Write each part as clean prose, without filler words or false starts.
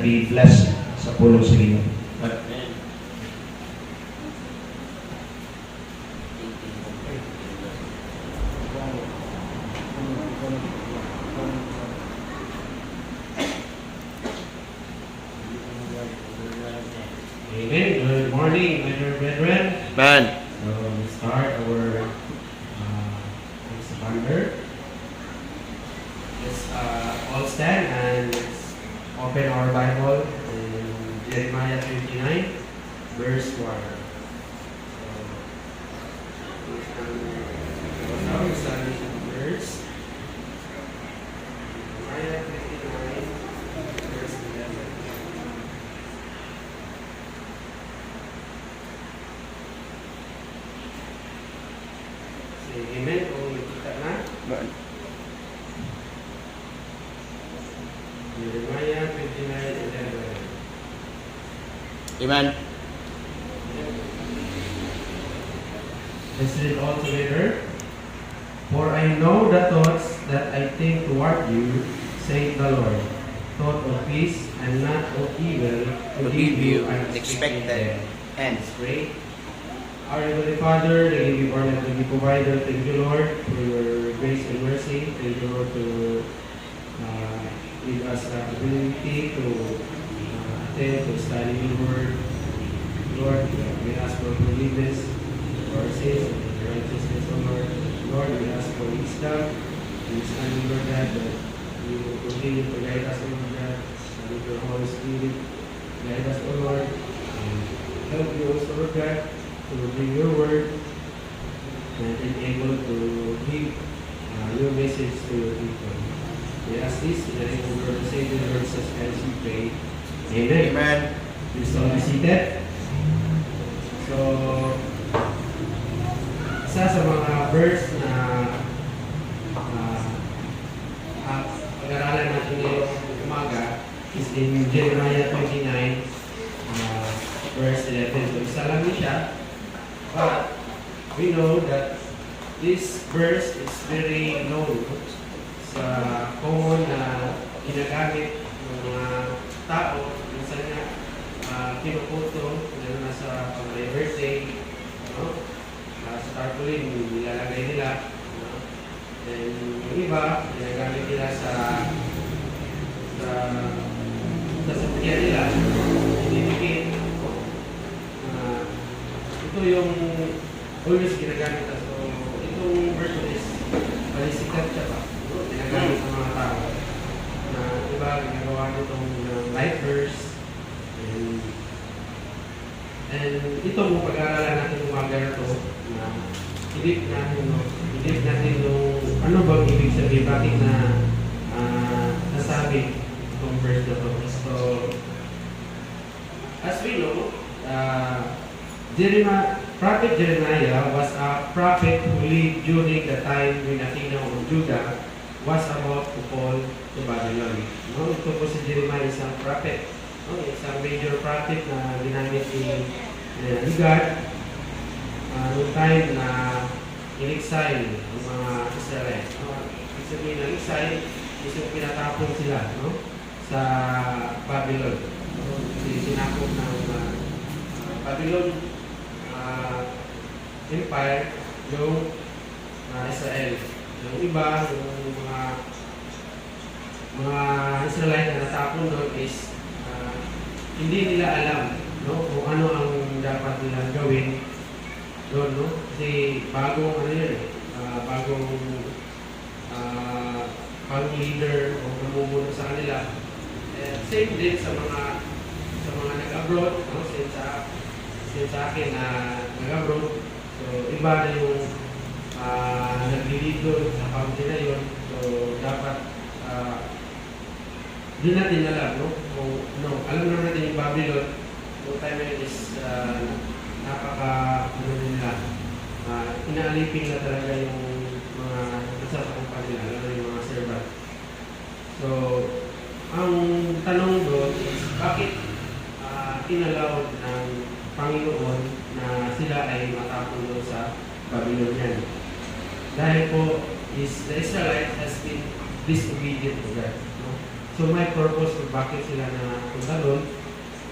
be blessed sa pulong sa inyo. Amen. Good morning, my dear brethren. Man. So we start our expander. Let's all stand and let's open our Bible in Jeremiah 29, verse 1. So now we're starting with verse Jeremiah 29, verse 11. Say amen kung nakita na. Man. Jeremiah 29:11. Amen. Let's read all together. For I know the thoughts that I think toward you, saith the Lord, thought of peace and not of evil, to give you an expected end. Let's pray. Our Heavenly Father, the Living Born and the Living Provider, thank you, Lord, for your grace and mercy. Thank you, Lord, to give us the ability to attend, to study your word. Lord, we ask for forgiveness for our sins and righteousness, O Lord. Lord, we ask for wisdom and understanding, Lord God, that you will continue to guide us, O Lord God, and with your Holy Spirit, guide us, O Lord, and help you also, Lord God, to bring your word and be able to give your message to your people. We ask this in the name of our Savior, Lord Jesus Christ, we pray. Amen. Amen. Please all be seated. So, isa sa mga verse na pag-aralan natin ngayong umaga is in Jeremiah 29, verse 11. So, isa lang siya. But we know that this verse is very known sa common na ginagamit ng mga tao. Minsan nga, pinuputo, lalo na sa pag-may birthday, no? Sa tarpaulin, nilalagay nila. No? Then, yung iba, ginagamit nila sa sasakyan nila, dinidikit. Ito yung always ginagamit. So, itong verse is malisikat siya pa. Ginagamit sa mga tao. Na iba, ginagawa nitong life verse. And ito mo pag-aaralan natin umaga na ito na idip natin yung ano bang ibig sabihin, bakit na nasabi itong verse na ito. So, as we know, Prophet Jeremiah was a prophet who lived during the time when the kingdom of Judah was about to fall to Babylon. No? Ito po si Jeremiah, isang prophet. No? Isang major prophet na ginamit ni God noong time na in-exile ang mga Israel. No? Ibig sabihin ng exile is yung pinatapon sila, no? Sa Babylon. No? Sinakop ng Babylon Empire yung Israel. Yung iba, yung mga Israelite na natapon doon is hindi nila alam, no, kung ano ang dapat nila gawin doon, no? Kasi bagong ano yun, bagong leader o namumuno sa kanila. Same din sa mga nag-abroad, no? Same sa akin na nag-abroad. So, iba na yung nag-lead doon sa country na yun. So, dapat di natin alam, no? Kung, no, alam naman natin yung Babylon, yung time na yun is nila, inaalipin na talaga yung mga nagsasakang nila, lalo yung mga servant. So, ang tanong doon is, bakit inallow ng Panginoon na sila ay matapon doon sa Babylonian? Dahil po, the Israelite has been disobedient to God. No? So may purpose kung bakit sila na punta doon.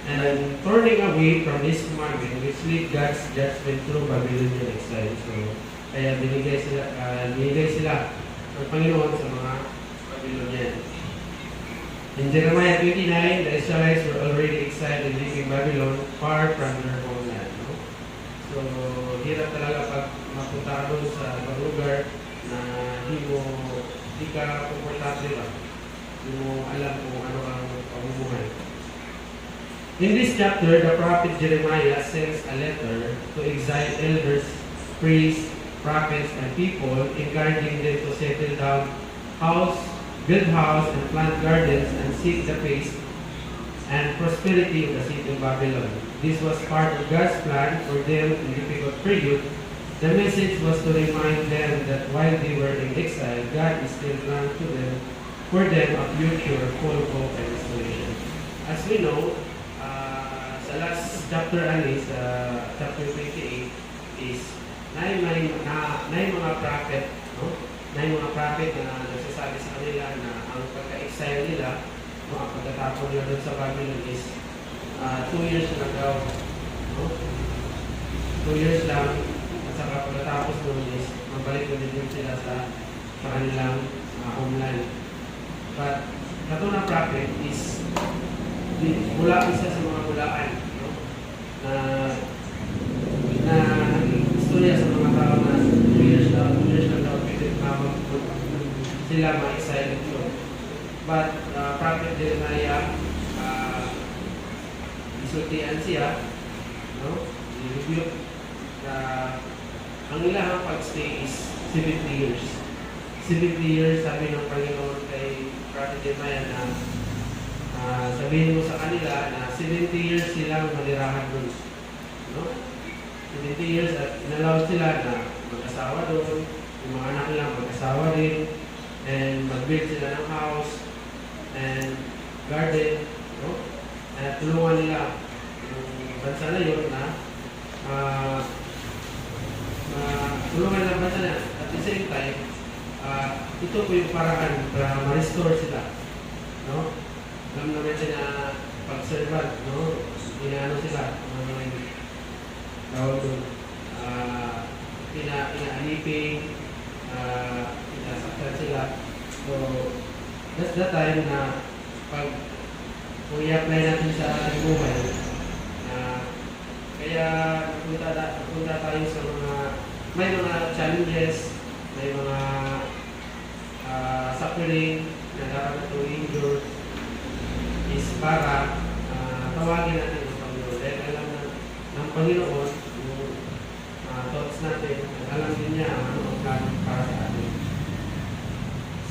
And turning away from this commandment, which lead God's judgment through Babylonian exile. So, kaya binigay sila ng Panginoon sa mga Babylonian. In Jeremiah 29, the Israelites were already exiled and living Babylon far from their homeland. No? So, hirap talaga pag mapunta doon sa ibang lugar na hindi ka komportable ba? Hindi mo alam kung ano ang pamumuhay. In this chapter, the prophet Jeremiah sends a letter to exiled elders, priests, prophets, and people, encouraging them to settle down, build house, and plant gardens, and seek the peace and prosperity of the city of Babylon. This was part of God's plan for them in difficult period. The message was to remind them that while they were in exile, God is still planned for them a future full of hope and restoration. As we know, sa last chapter chapter 28 is na mga prophet, no? Na mga prophet na nagsasabi sa kanila na ang pagka-exile nila, no, ang pagkatapon nila doon sa Babylon is 2 years lang daw, no? 2 years lang, at saka pagkatapos doon is mabalik na din sila sa kanilang homeland. But kato na prophet is isa sa mga bulaan, no? na istorya sa mga tao na 2 years lang daw pwede sila ma-exile dito. But prophet Jeremiah, isultian siya, no? I-rebuke na ang ilang pag-stay is 70 years. 70 years, sabi ng Panginoon kay prophet Jeremiah na sabihin mo sa kanila na 70 years silang manirahan doon. No? 70 years at inallow sila na mag-asawa doon, yung mga anak nila mag-asawa din, and mag-build sila ng house and garden, no? At tulungan nila yung bansa na yun na tulungan nila bansa na at the same time ito po yung paraan para ma-restore sila, no? Alam naman siya na pag-servant, no? Inaano sila, tawag doon, ina-aliping, inasaktan sila. So, that's the time na kung i-apply natin sa buhay, kaya napunta tayo sa may mga challenges, may mga suffering na dapat ito endure, is para tawagin natin ang Panginoon. Dahil alam ng Panginoon yung thoughts natin, at alam din niya ano ang plano para sa atin.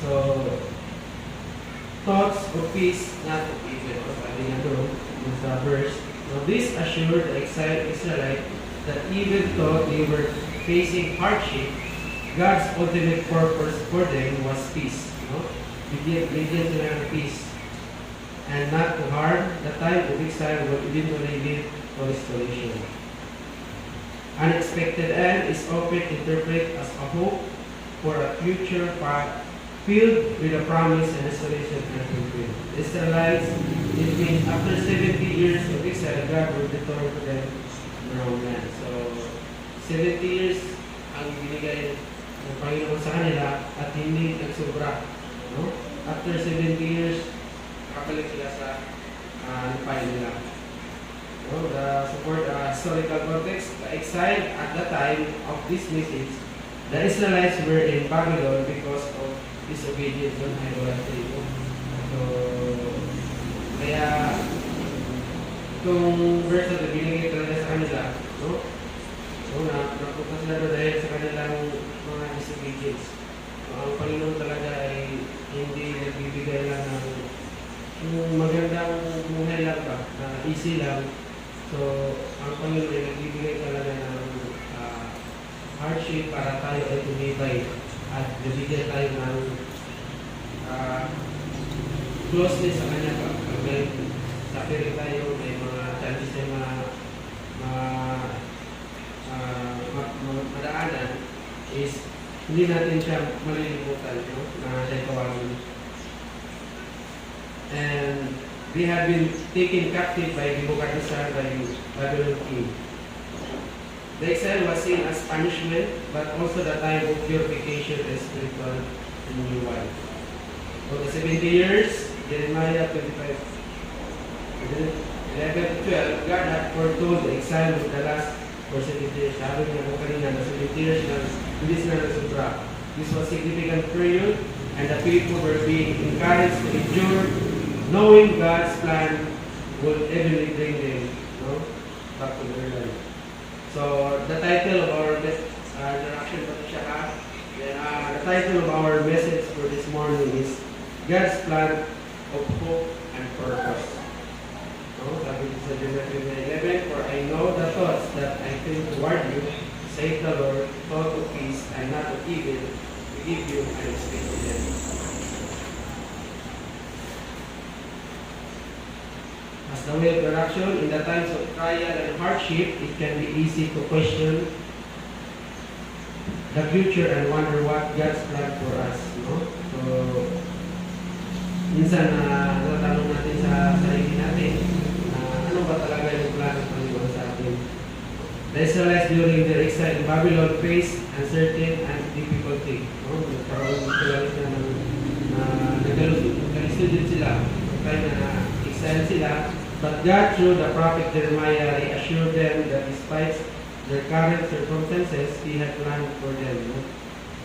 So, thoughts of peace, not of evil. Sabi niya doon, sa verse. Now, this assured the exiled Israelite that even though they were facing hardship, God's ultimate purpose for them was peace. No? Bigyan sila ng peace. And not to harm, the time of exile will eventually lead to restoration. Unexpected end is often interpreted as a hope for a future path filled with a promise and restoration and fulfillment. The Israelites, it means after 70 years of exile, God will return to them their homeland. So, 70 years ang binigay ng Panginoon sa kanila at hindi nagsobra. No? After 70 years, kapalik sila sa lupain nila. No? The historical context, the exile at the time of this message, the Israelites were in Babylon because of disobedience on idolatry. So, kaya itong verse na binigay talaga sa kanila, no? So, napunta sila doon dahil sa kanilang mga disobedience. So, ang Panginoon talaga ay hindi nagbibigay lang ng yung magandang buhay lang ba, na easy lang. So, ang Panginoon ay nagbibigay talaga ng hardship para tayo ay tumibay at nabigyan tayo ng closeness sa Kanya ba. Pag may suffering tayo, may mga challenges na madaanan, is hindi natin siya malilimutan, no? Na siya tawagin. They had been taken captive by Nebuchadnezzar, by Babylon king. The exile was seen as punishment, but also the time of purification and spiritual renewal. For the 70 years, Jeremiah 25, 11 to 12, God had foretold the exile of the last for 70 years. Sabi niya po kanina, na 70 years na hindi sila nagsubra. This was a significant period, and the people were being encouraged to endure, knowing God's plan would eventually bring them, back to their life. So the title of our introduction, the title of our message for this morning is God's Plan of Hope and Purpose. Sabi sa Jeremiah 11, for I know the thoughts that I think toward you, saith the Lord, thought of peace and not of evil, to give you an expected end. As the way of direction, in the times of trial and hardship, it can be easy to question the future and wonder what God's plan for us. So, minsan natanong natin sa sarili natin, ano ba talaga yung plan ng Panginoon sa atin? The Israelites during their exile in Babylon faced uncertain and difficulty. Nagkaroon sila nagkalusod sila. Kaya na-exile sila. But God, through the prophet Jeremiah, reassured them that despite their current circumstances, He had planned for them.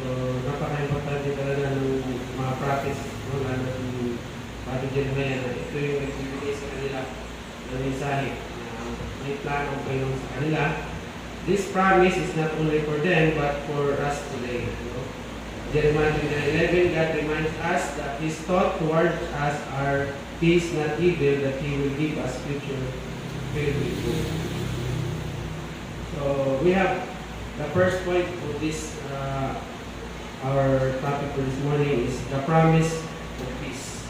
So, napaka-importante talaga ng mga prophets, lalo ng prophet Jeremiah, na ito yung nagbibigay sa kanila ng mensahe na may plano ang Panginoon sa kanila. This promise is not only for them, but for us today. Jeremiah 11, God reminds us that His thought towards us are peace, not evil, that He will give us future filled with hope. So we have the first point of this, our topic for this morning is the promise of peace.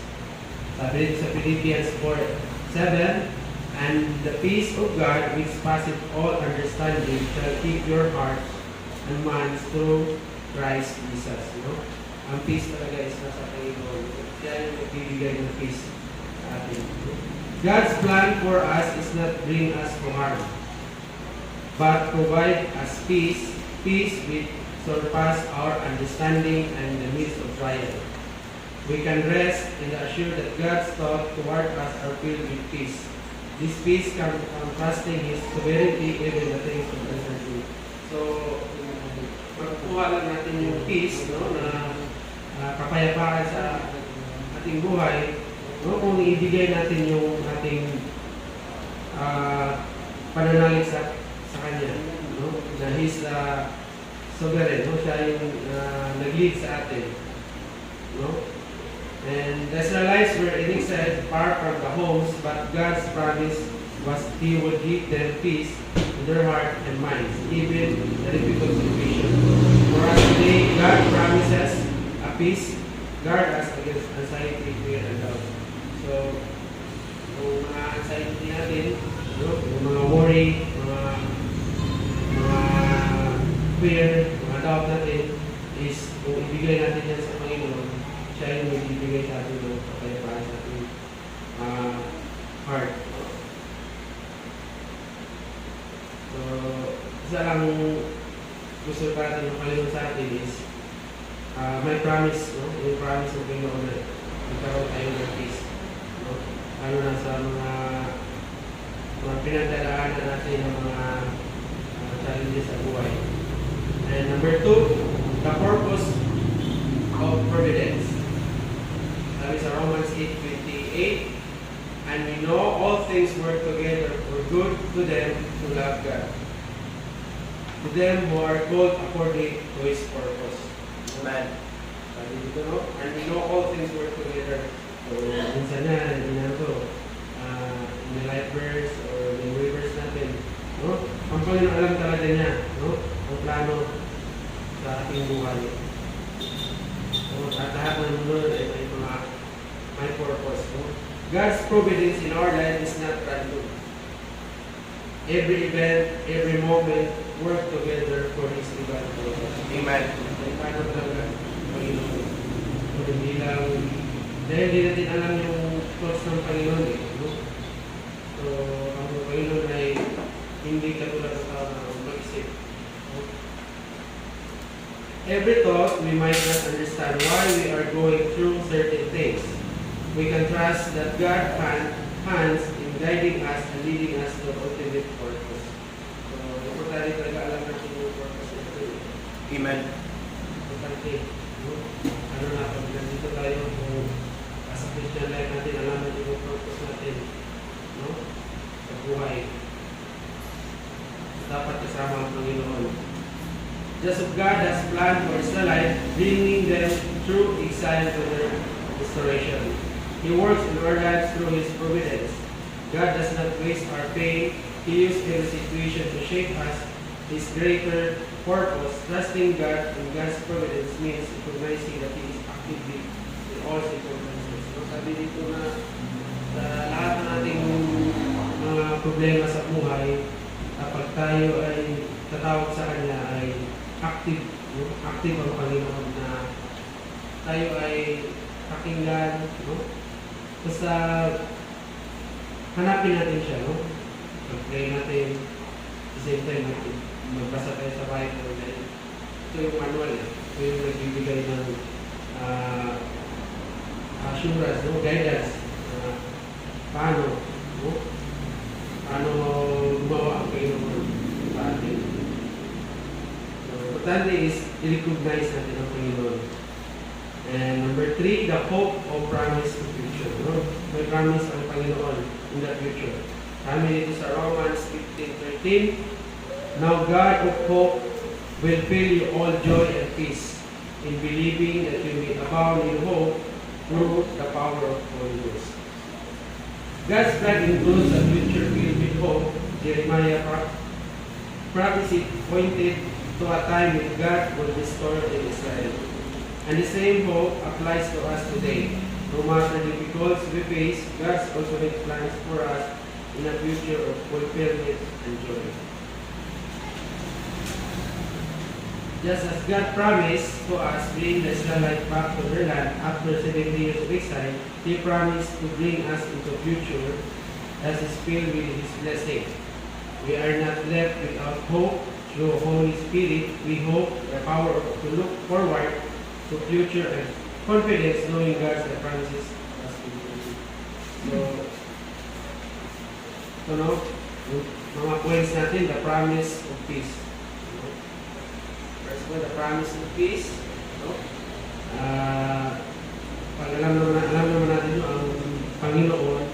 Sabi dito sa Philippians 4:7, and the peace of God, which passeth all understanding, shall keep your hearts and minds through Christ Jesus. Ang peace talaga is nasa Panginoon. Siya yung nagbibigay ng peace sa atin. God's plan for us is not bring us to harm, but provide us peace which surpass our understanding and in the midst of trial. We can rest in the assurance that God's thoughts toward us are filled with peace. This peace comes from trusting His sovereignty even in the things of uncertainty. So, magkukuha lang natin yung peace, na kapayapaan sa ating buhay, kung ibigay natin yung ating pananalig sa Kanya, na He's sovereign, siya yung nag-lead sa atin. And the Israelites were in exile far from the homes, but God's promise was He would give them peace in their heart and minds, even the difficult situation. For us today, God promises a peace, guard us against anxiety, fear, and doubt. So, kung mga anxiety natin, yung mga worry, mga fear, mga doubt natin, is kung ibigay natin yan sa Panginoon, siya yung magbibigay sa atin ng kapayapaan sa ating heart. So, isa lang gusto natin yung Panginoon sa atin is may promise, yung promise ng Panginoon na magkaroon tayo ng peace. Lalo na sa mga pinagdadaanan natin ng mga challenges sa buhay. And number 2, the purpose of providence. Sabi sa Romans 8:28, and we know all things work together for good to them who love God, to them who are called according to His purpose. Amen. Sabi dito, and we know all things work together. So, minsan na, in the life verse or in the verse natin, ang Panginoon alam talaga niya, ang plano sa ating buhay. At lahat ng mundo ay may purpose. God's providence in our life is not random. Every event, every moment, work together for His divine purpose. Amen. Ay paano talaga Panginoon? Hindi lang, dahil hindi natin alam yung thoughts ng Panginoon eh. No? So, ang Panginoon ay hindi katulad ng tao na mag-isip. No? Every thought, we might not understand why we are going through certain things. We can trust that God hands in guiding us and leading us to the ultimate purpose. So, importante talaga alam natin yung purpose natin. Amen. Importante. No? Ano na, pag nandito tayo kung sa Christian life natin, alam natin yung purpose natin. No? Sa buhay. Dapat kasama ang Panginoon. Just as God has planned for Israelite, bringing them through exile to their restoration. He works in our lives through His providence. God does not waste our pain. He uses every situation to shape us His greater purpose. Trusting God and God's providence means recognizing that He is actively in all circumstances. So, sabi dito na sa lahat ng ating mga problema sa buhay, kapag tayo ay tatawag sa Kanya ay active, no? Active ang Panginoon na tayo ay pakinggan, no? Basta hanapin natin siya, no? Mag-pray natin, at the same time magbasa tayo sa Bible. Ito yung manual, ito yung nagbibigay ng assurance, no? Guidance, paano, no? Paano gumawa ang Panginoon sa atin. Importante is, i-recognize natin ang Panginoon. And number 3, the hope of promise to future. No? May promise ang Panginoon in the future. Kami dito sa Romans 15:13. Now God of hope will fill you all joy and peace in believing that you may abound in hope through the power of Holy Ghost. God's plan includes a future filled with hope. Jeremiah prophecy pointed to a time when God will restore in Israel. And the same hope applies to us today. No matter the difficulties we face, God also has plans for us in a future of fulfillment and joy. Just as God promised to us bring the Israelites back to their land after 70 years of exile, He promised to bring us into a future as is filled with His blessing. We are not left without hope. Through Holy Spirit, we hope the power to look forward to future and confidence knowing God's promises us to be. So, no, mga points natin, the promise of peace. No? First one, the promise of peace. No? Pag alam naman natin ang Panginoon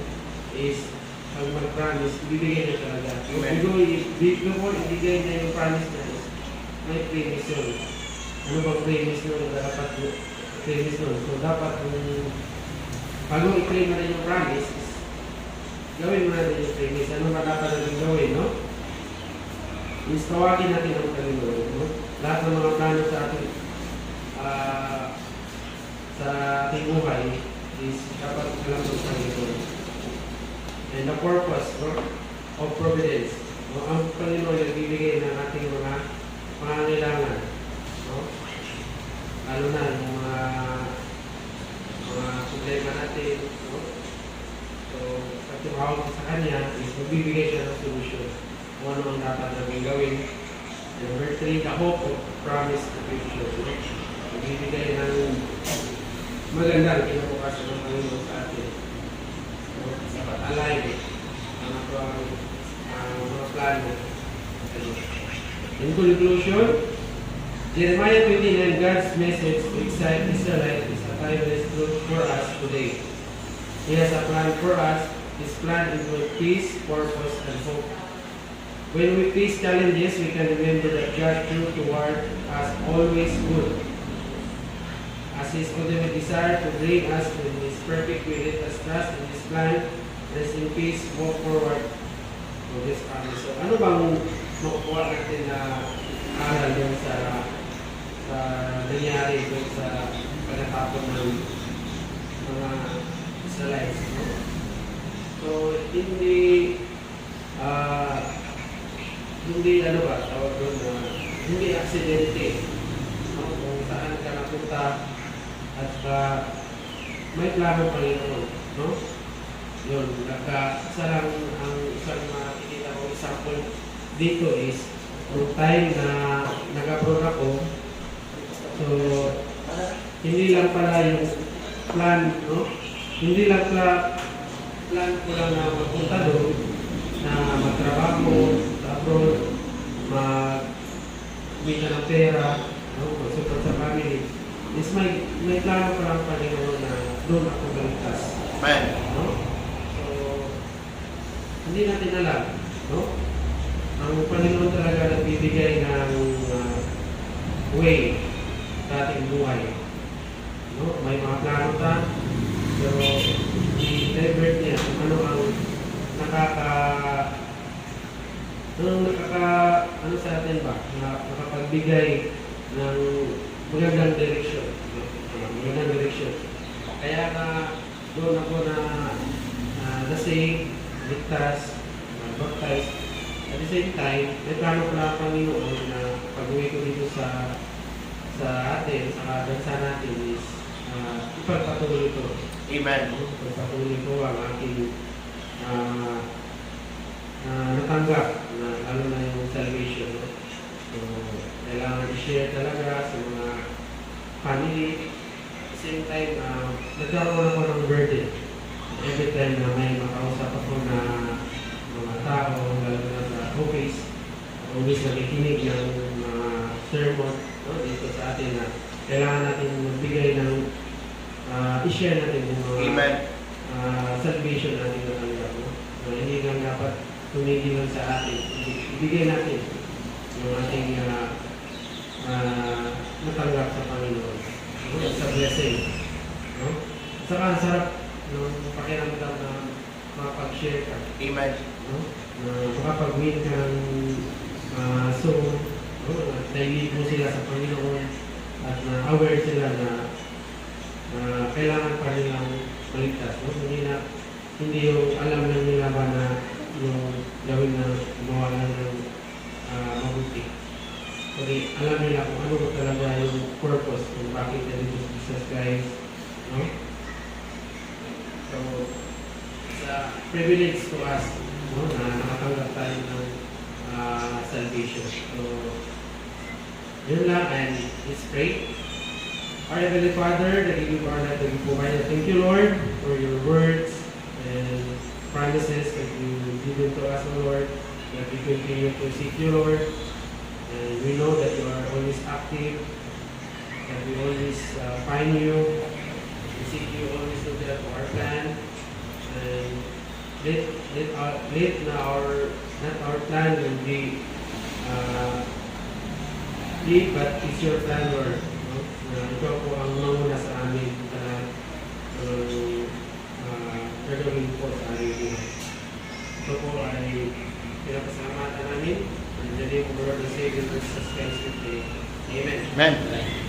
is pag mag-promise, ibibigay niya talaga. Before ibigay niya yung promise na is, may premise yun. Ano bang premise nun? Dapat premise nun. So, dapat bago i-claim na rin yung promise, gawin mo natin yung premise. Ano ba dapat natin gawin, no? Is tawagin natin ang Panginoon, no? Lahat ng mga plano sa ating buhay is dapat alam ng Panginoon. And the purpose, no, of providence. No, ang Panginoon ay bibigay ng ating mga pangangailangan. No? Lalo na yung mga problema natin. No? So, pag tumawag sa Kanya, is magbibigay siya ng solution. Kung ano ang dapat namin gawin. And number 3, the hope of promise to future. No? Magbibigay ng magandang kinabukasan ng Panginoon sa atin. Dapat align ang mga plano. In conclusion, Jeremiah 29, God's message to exile Israelite is a timeless truth for us today. He has a plan for us. His plan includes peace, purpose, and hope. When we face challenges, we can remember that God true toward us always good. As His ultimate desire to bring us to His perfect will, let us trust in His plan. Rest in peace, walk forward to His promise. So, ano bang makukuha natin na aral yung sa nangyari doon sa pagkatapon ng mga Israelites? No? So, hindi ano ba, tawag doon na hindi aksidente. No? Kung saan ka napunta at may plano Panginoon. No? Yun, isa lang ang isang makikita ko example dito is nung time na nag-abroad ako, so hindi lang pala yung plan, no? Hindi lang pala plan ko lang na magpunta doon, na magtrabaho sa abroad, mag-kumita ng pera, no? Mag-support sa family. Is may plano pa lang Panginoon na doon ako galigtas. Amen. No? So, hindi natin alam, no? Ang Panginoon talaga nagbibigay ng way sa ating buhay. No? May mga plano ta, pero i-divert niya kung ano ang ano sa atin ba, na nakapagbigay ng magandang direksyon. No? Magandang direksyon. Kaya na doon ako na-save, ligtas, baptize. At the same time, may plano pala ang Panginoon na pag-uwi ko dito sa atin, sa bansa natin is ipagpatuloy ko. Amen. Ipagpatuloy ko ang aking natanggap na lalo na yung salvation. No? So, kailangan i-share talaga sa mga family. At the same time, nagkaroon ako ng burden. Every time na may makausap ako na mga tao, lalo na sa office, always nakikinig ng mga sermon, no, dito sa atin na kailangan natin magbigay ng i-share natin yung mga Amen. salvation natin na tanggap. No? So, hindi lang dapat tumigil lang sa atin. Ibigay natin yung ating natanggap sa Panginoon. No? Sa blessing. No? At saka ang sarap ng pakiramdam na makapag-share ka. Amen. No? Makapag-win ka ng soul. No? Nailid mo sila sa Panginoon at na-aware sila na kailangan pa nilang maligtas. No? Hindi yung alam lang nila ba na yung gawin na gumawa lang ng mabuti. Kundi alam nila kung ano ba talaga yung purpose kung bakit na dito sa Jesus Christ. No? So, it's a privilege to us, no, na nakatanggap tayo ng salvation. So, yun lang, and let's pray. Our Heavenly Father, that you are that you provide. Thank you, Lord, for your words and promises that you given to us, O Lord, that we continue to seek you, Lord. And we know that you are always active, that we always find you. We seek you always look at our plan. And not our plan will be big, but it's your plan, Lord. No? Ikaw po ang manguna sa amin na gagawin po sa aming buhay. Ito po ay pinapasalamatan namin. In the name of the Lord and Savior Jesus Christ, we pray. Amen. Amen.